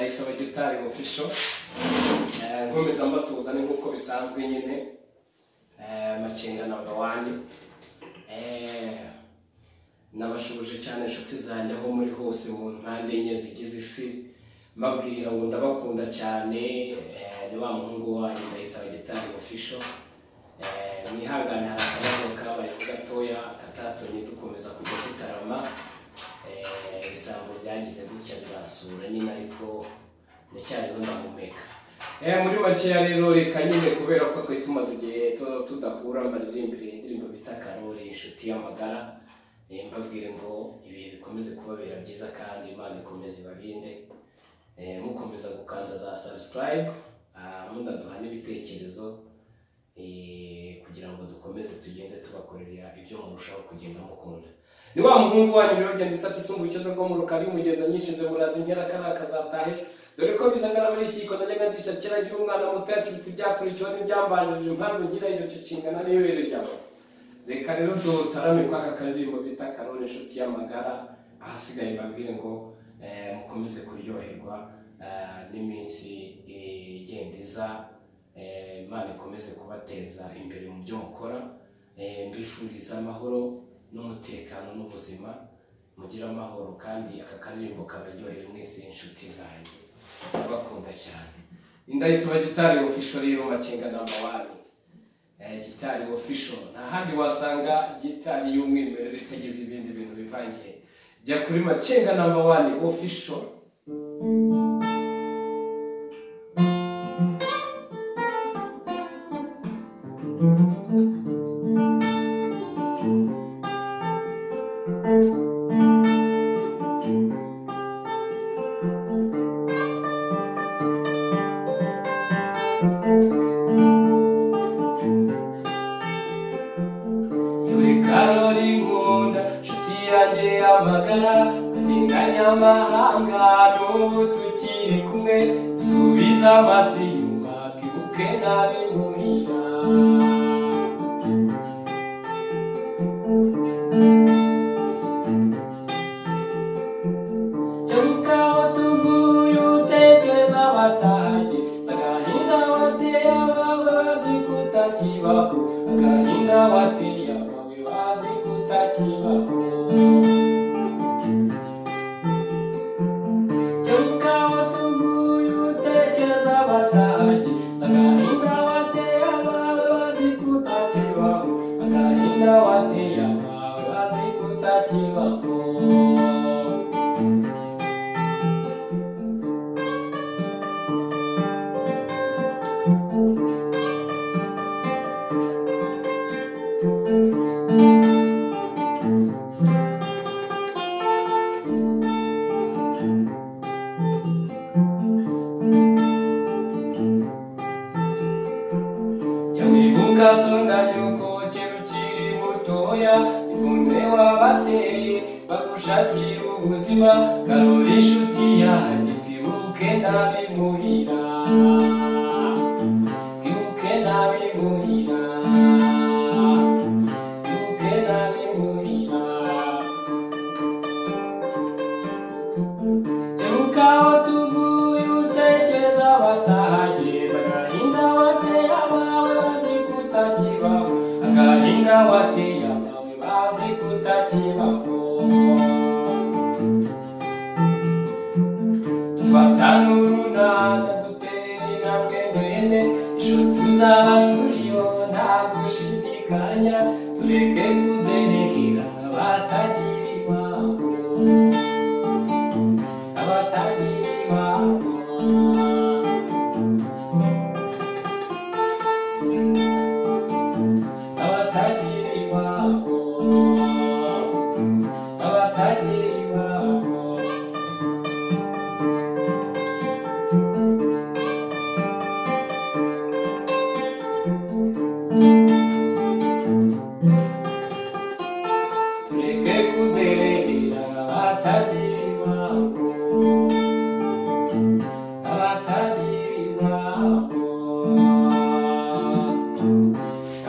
ndayisaba gitari official nkomeza mbasuhuza ni nkuko bisanzwe nyine Makenga number 1 nabashubuje cyane inshuti zanjye aho muri hose mu mpande enye zigize isi mabwira ngo ndabakunda cyane ni wa muhungu wanjye ndayisaba gitari official mwihangane harakabazo kabaye gatoya katatonye dukomeza kujya tutarama isambo byagize gutya birasura nyine ariko ndacyariho ndahumeka muri makeya rero reka nyine kubera ko twe tumaze igihe tudahura mbaririmbire indirimbo bita Karoli inshuti y'amagara mbabwire ngo ibihe bikomeze kubabera byiza kandi Imana ikomeze ibarinde mukomeza gukanda za subscribe mundaduha n'ibitekerezo kugira ngo dukomeze tugende tubakorera ibyo murushaho kugenda mukunda ni wa muhungu wanyu rero genda isati sumbu icyo bwo mu rukari mugenza nyishinze murazi nkera kana kazatahe dore ko bizangana muri iki kiko ndagadisha kiragira umwana muto yakiriti byakurikiwe n'ibyambanjije impamvu ngira iyo cyo kingana n'ibere ryabo reka rero dutarame kwa karirimbo bita Karoli inshuti y'amagara ahasigaye mbabwire ngo mukomeze kuryoherwa n'iminsi igendiza Imana ikomeze kubateza imbere mu byo mukora mbifuriza amahoro n'umutekano n'ubuzima mugira amahoro kandi aka karirimbo kabaryohera mwese inshuti zanjye abakunda cyane ndayisaba gitari official rero Makenga number 1 gitari official nta handi wasanga gitari y'umwimerere itagize ibindi bintu bivangiye jya kuri Makenga number 1 official Karoli nkunda nshuti yanjye y'amagara katinganya amahanga n'ubu tukiri kumwe dusubiza amaso inyuma twibuke n'abimuhira cyaruka aho tuvuye utekereza abatahaje zagahinda wateye abawe bazi kutakibaho agahinda wateye Songa yuko chirukiri mutoya ivune wabateye bagushakira ubuzima Karoli inshuti yanjye twibuke n'abimuhira twibuke n'abimuhira twibuke n'abimuhira cyaruka aho tuvuye utekereza batahageza agahinda wateye abawe bazi kutakibaho agahinda wateye abawe bazi kutakibaho dufatane urunana dutere intambwe ndende ejo tuzaba turiyo nta gushidikanya tureke kuzerera abatagira iwabo abatagira iwabo abatagira iwabo abatagira iwabo tureke kuzerera abatagira iwabo abatagira iwabo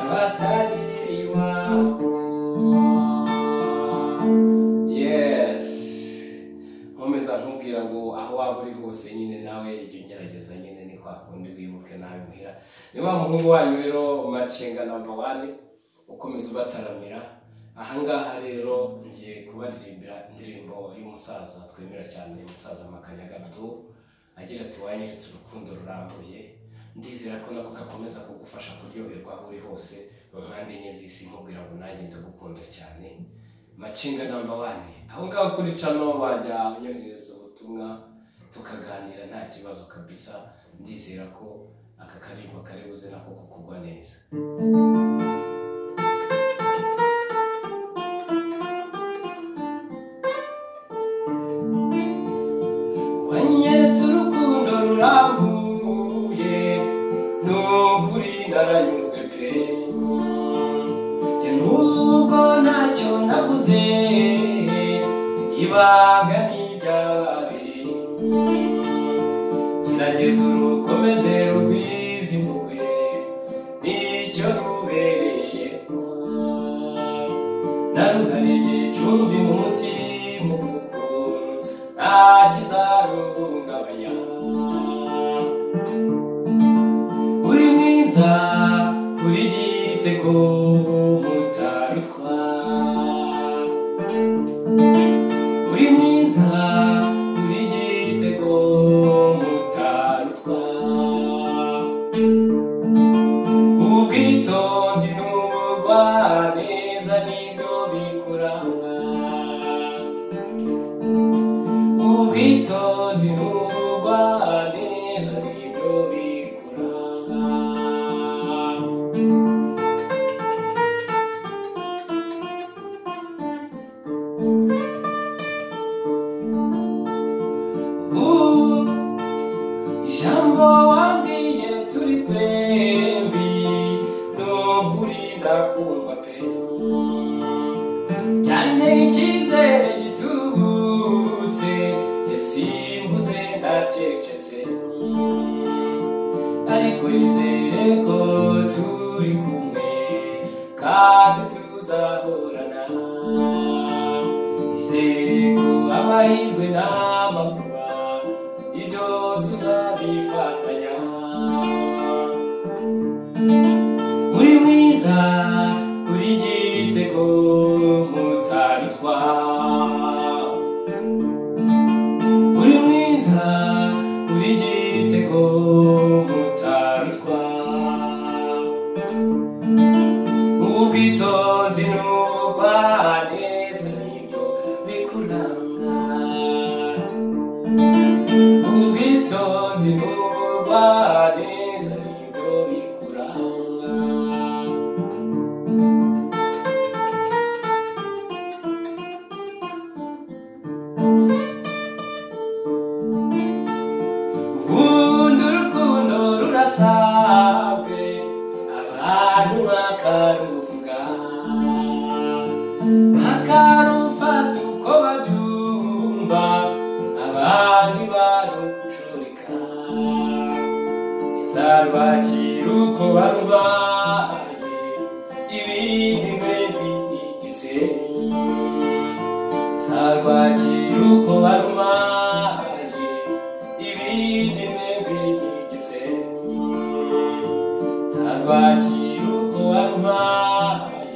abatagira iwabo yes nkomeza nkubwira ngo aho waba uri hose nyine nawe ibyo ngerageza nyine ni kwa kundi wibuke nawe muhira. Ni wa muhungu wanyu rero Macenga number 1 ukomeza ubataramira. Ahangaha rero ngiye kubaririmbira indirimbo y'umusaza twemera cyane, umusaza Makanyaga Abdul, agira ati wanyeretse urukundo rurambuye. Ndizera ko nako gakomeza kugufasha kuryoherwa aho uri hose mu mpande enye z'isi, nkubwira ngo nanjye ndagukunda cyane. Macenga number 1, aho ngaho kuri channel wajya unyohereza ubutumwa tukaganira nta kibazo kabisa. Ndizera ko aka karimbo kari buze nako kukugwa neza. Wanyeretse urukundo rurambuye, nukuri naranyuzwe pe. Nubwo ntacyo navuze, ibanga n'iryababiri. Gerageza urukomeze rugwizimukwe, nicyo rubereyeho. Naruhari igicumbi mu mutima kuko nta kizaruhungabanya. Uri mwiza, uri igitego mutarutwa. Uri mwiza, uri igitego mutarutwa. Ubwitonzi n'ubugwaneza nibyo bikuranga. Ubwitonzi n'ubugwaneza nibyo bikuranga. Ijambo wambwiye turi twembi, nukuri ndakumva pe. Cyane icyizere gitubutse, jye simvuze ndacecetse. Ariko izere ko turi kumwe kandi tuzahorana. Izere ko amahirwe n'amakuba ibyo tuzabifatanya. Uri mwiza, uri igitego mutarutwa. Uri mwiza, uri igitego mutarutwa. Ubwitonzi n'ubugwaneza nibyo bikuranga. Ubwitonzi n'ubugwaneza nibyo bikuranga. Ubundi urukundo rurasanzwe, abantu bakaruvuga, bakarufata uko babyumva, abandi barucurika. Kizarwakira uko barwaye, ibindi mwe bigigitse. Kizarwakira uko barwaye, ibindi mwe bigigitse. Kizarwakira uko barwaye,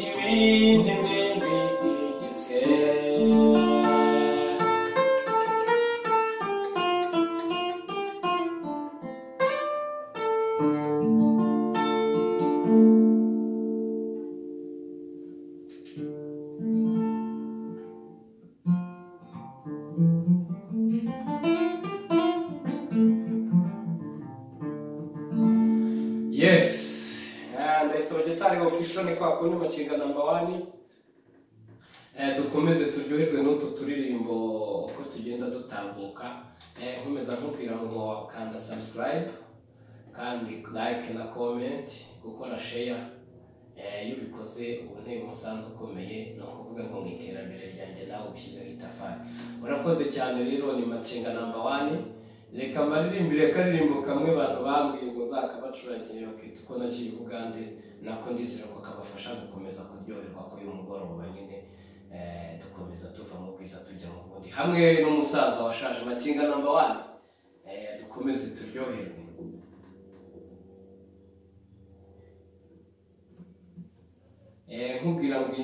ibindi mwe bigigitse. Yes, and so Getari official ni kwa kundi Macenga number 1. Dukomeze turyoherwe n'utu turirimbo uko tugenda dutambuka. Nkomeza nkubwira ngo kanda subscribe kandi like na comment, gukora share. Iyo bikoze ubone umusanzu ukomeye no kuvuga ngo mu iterambere ryanjye nawe ubishyizeho itafari. Urakoze cyane rero, ni Macenga number 1. Reka maririmbire karirimbo kamwe abantu bambwiye ngo nzakabacurangire bakita uko nagiye Uganda, nako ndizera ko kabafasha gukomeza kuryoherwa ko uyu mugoroba nyine dukomeza tuva mu bwiza tujya mu bundi. hamwe n'umusaza washaje Makinga number 1 dukomeze turyoherwe. Nkubwira ngo